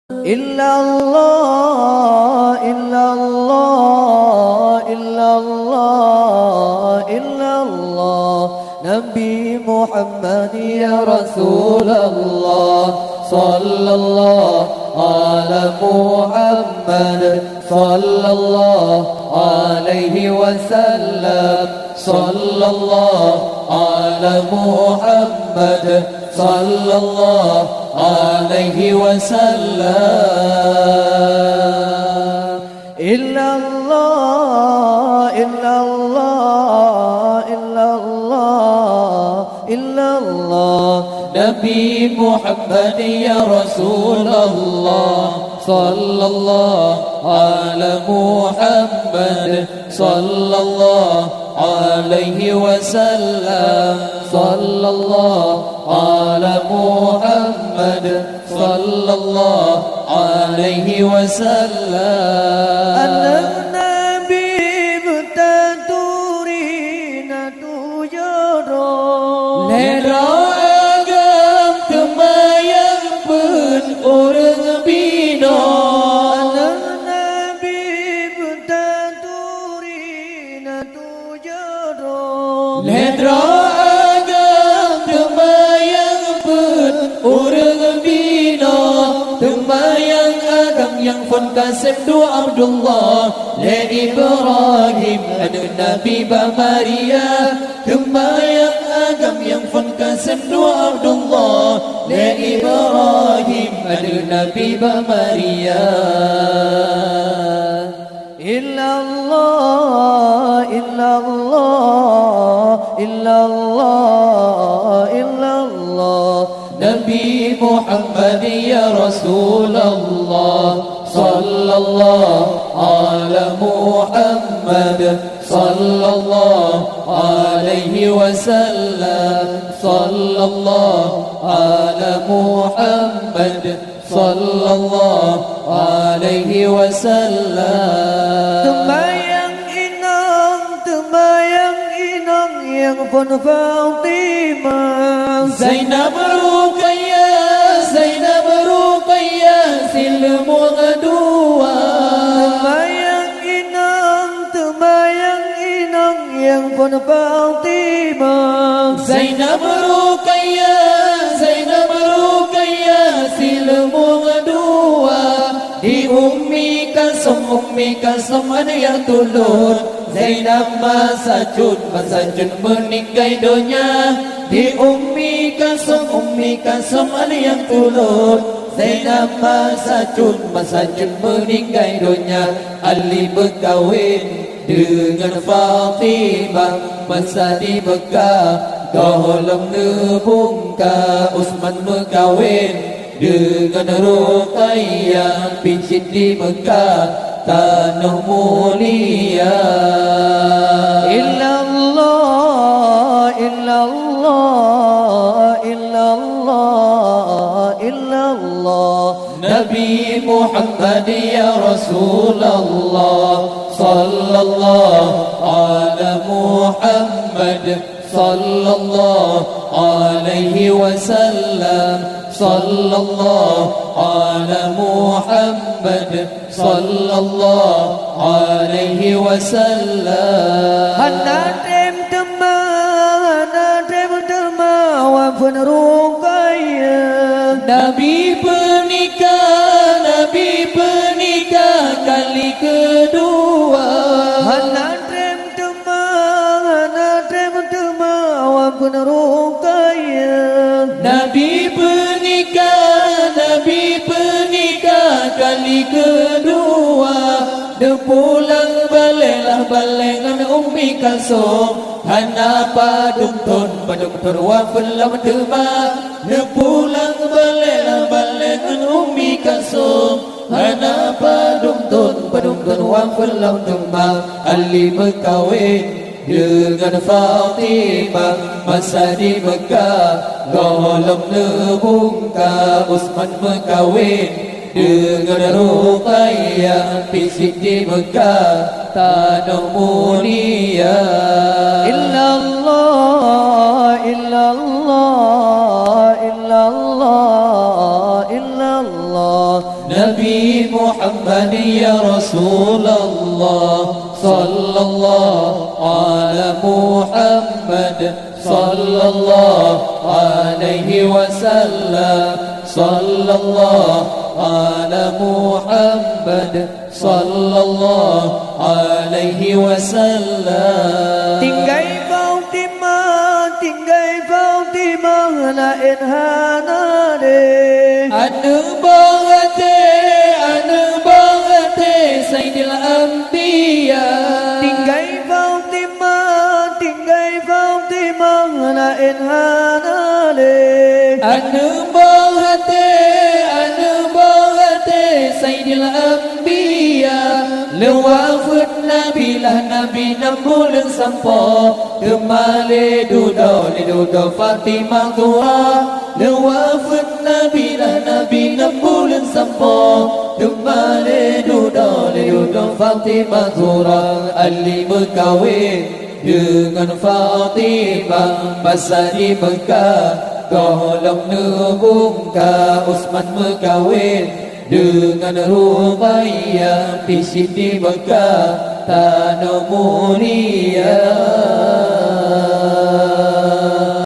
Illallah, illallah, illallah, illallah. Nabi Muhammad ya Rasulullah, sallallahu ala Muhammad, sallallahu alaihi wasallam, sallallahu ala Muhammad, sallallahu alaihi wasallam. Illallah, illallah, illallah, illallah. Nabi Muhammad ya Rasulullah, sallallahu ala Muhammad, sallallahu alaihi wasallam, sallallahu ala Muhammad, sallallahu alaihi wasallam. An-Nabi butaturina tujaro lera agam kemayang pun orang bina. An-Nabi butaturina tujaro lera yang fun kasem dua Abdullah le Ibrahim anu Nabi ba Maria tembayang agam yang fun kasem dua Abdullah le Ibrahim anu Nabi ba Maria. Illallah, illallah, illallah, illallah. Nabi Muhammad ya Rasulullah, sallallahu ala Muhammad, sallallahu alaihi wasallam, sallallahu ala Muhammad, sallallahu alaihi wasallam. Tembayang inang yang pun Fatimah, Zainab Ruqayyah, Zainab Ruqayyah silmu kedua. Tembayang inang yang pun Fatimah, Zainab Ruqayyah, Zainab Ruqayyah silmu kedua. Di Ummi Kalsum ada yang tulur, Zainab masajud meninggai dunia. Di Ummi Kalsum ada yang tulur, Zainab masajud meninggai dunia. Ali berkahwin dengan Fatimah masa di Mekah, dalam nebungka Utsman berkahwin dengan Ruqayyah pijit di Mekah, tanah mulia. Illallah, illallah, illallah, illallah. Nabi Muhammad ya Rasulullah, sallallahu ala Muhammad, sallallahu alaihi wasallam, sallallahu ala Muhammad, sallallahu alaihi wasallam. Hana tem tema wa pun Ruqayyah. Nabi pernikah kali kedua. Hana tem tema wa pun Ruqayyah. Nabi pernikah kali kedua. Dia pulang baliklah balengan Ummi Kalsum, hana padum tun wa fulam tema. Dia pulang baliklah balengan Ummi Kalsum, hana padum tun wa fulam tema. Ali berkahwin dengan Fatimah masa di Mekah, dalam nebungka Utsman berkahwin dengan Ruqayyah pijit di Mekah, tanah mulia. Illallah, illallah, illallah, illallah. Nabi Muhammad ya Rasulullah sallallahu ala Muhammad sallallahu alaihi wasallam sallallahu ala Muhammad sallallahu alaihi wasallam. Tinggai Fatimah la inhana de. Anu bangate Sayyidil Anbiya. Tinggai Fatimah la inhana de. Anu bangate Sayyidil Anbiya. Lewafut Nabi lah Nabi nambulun sampo. Kemale dudo Fatimah tua. Lewafut Nabi lah Nabi nambulun sampo. Kemale dudo Fatimah tua. Ali berkahwin dengan Fatimah masa di Mekah. Golong nebungka Utsman berkahwin dengan Ruqayyah. Pisit di Mekah tanah mulia.